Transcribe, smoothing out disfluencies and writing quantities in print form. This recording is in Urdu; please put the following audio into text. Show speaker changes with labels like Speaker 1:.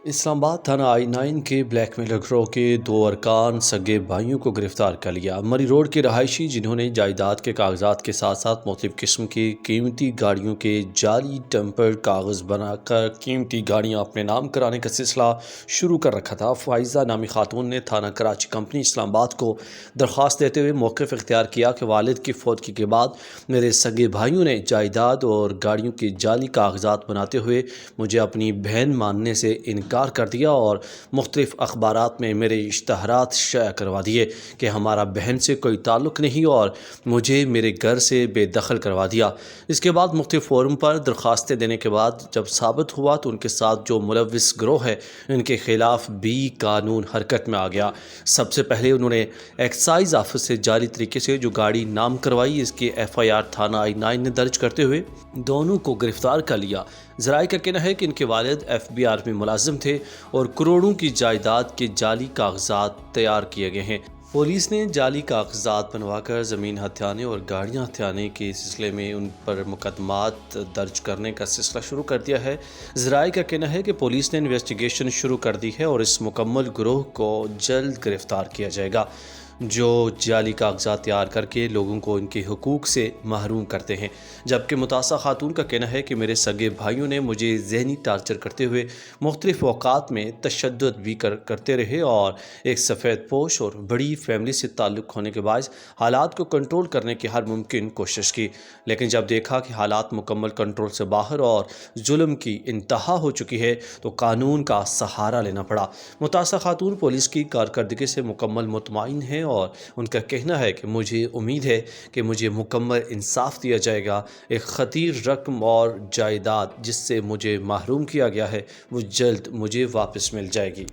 Speaker 1: اسلام آباد تھانہ I-9 کے بلیک میلر گروہ کے 2 ارکان سگے بھائیوں کو گرفتار کر لیا۔ مری روڈ کے رہائشی جنہوں نے جائیداد کے کاغذات کے ساتھ ساتھ مختلف قسم کی قیمتی گاڑیوں کے جعلی ٹیمپر کاغذ بنا کر قیمتی گاڑیاں اپنے نام کرانے کا سلسلہ شروع کر رکھا تھا، فائزہ نامی خاتون نے تھانہ کراچی کمپنی اسلام آباد کو درخواست دیتے ہوئے موقف اختیار کیا کہ والد کی فوتگی کے بعد میرے سگے بھائیوں نے جائیداد اور گاڑیوں کے جعلی کاغذات بناتے ہوئے مجھے اپنی بہن ماننے سے انکار کر دیا اور مختلف اخبارات میں میرے اشتہارات شائع کروا دیے کہ ہمارا بہن سے کوئی تعلق نہیں اور مجھے میرے گھر سے بے دخل کروا دیا۔ اس کے بعد مختلف فورم پر درخواستیں دینے کے بعد جب ثابت ہوا تو ان کے ساتھ جو ملوث گروہ ہے ان کے خلاف بھی قانون حرکت میں آ گیا۔ سب سے پہلے انہوں نے ایکسائز آفس سے جعلی طریقے سے جو گاڑی نام کروائی، اس کی FIR تھانہ I-9 نے درج کرتے ہوئے دونوں کو گرفتار کر لیا۔ ذرائع کا کہنا ہے کہ ان کے والد FBI میں ملازم تھے اور کروڑوں کی جائیداد کے جعلی کاغذات تیار کیے گئے ہیں۔ پولیس نے جعلی کاغذات بنوا کر زمین ہتھیانے اور گاڑیاں ہتھیانے کے سلسلے میں ان پر مقدمات درج کرنے کا سلسلہ شروع کر دیا ہے۔ ذرائع کا کہنا ہے کہ پولیس نے انویسٹیگیشن شروع کر دی ہے اور اس مکمل گروہ کو جلد گرفتار کیا جائے گا جو جعلی کاغذات تیار کر کے لوگوں کو ان کے حقوق سے محروم کرتے ہیں۔ جبکہ متاثرہ خاتون کا کہنا ہے کہ میرے سگے بھائیوں نے مجھے ذہنی ٹارچر کرتے ہوئے مختلف اوقات میں تشدد بھی کرتے رہے اور ایک سفید پوش اور بڑی فیملی سے تعلق ہونے کے باعث حالات کو کنٹرول کرنے کی ہر ممکن کوشش کی، لیکن جب دیکھا کہ حالات مکمل کنٹرول سے باہر اور ظلم کی انتہا ہو چکی ہے تو قانون کا سہارا لینا پڑا۔ متاثرہ خاتون پولیس کی کارکردگی سے مکمل مطمئن ہے اور ان کا کہنا ہے کہ مجھے امید ہے کہ مجھے مکمل انصاف دیا جائے گا۔ ایک خطیر رقم اور جائیداد جس سے مجھے محروم کیا گیا ہے وہ جلد مجھے واپس مل جائے گی۔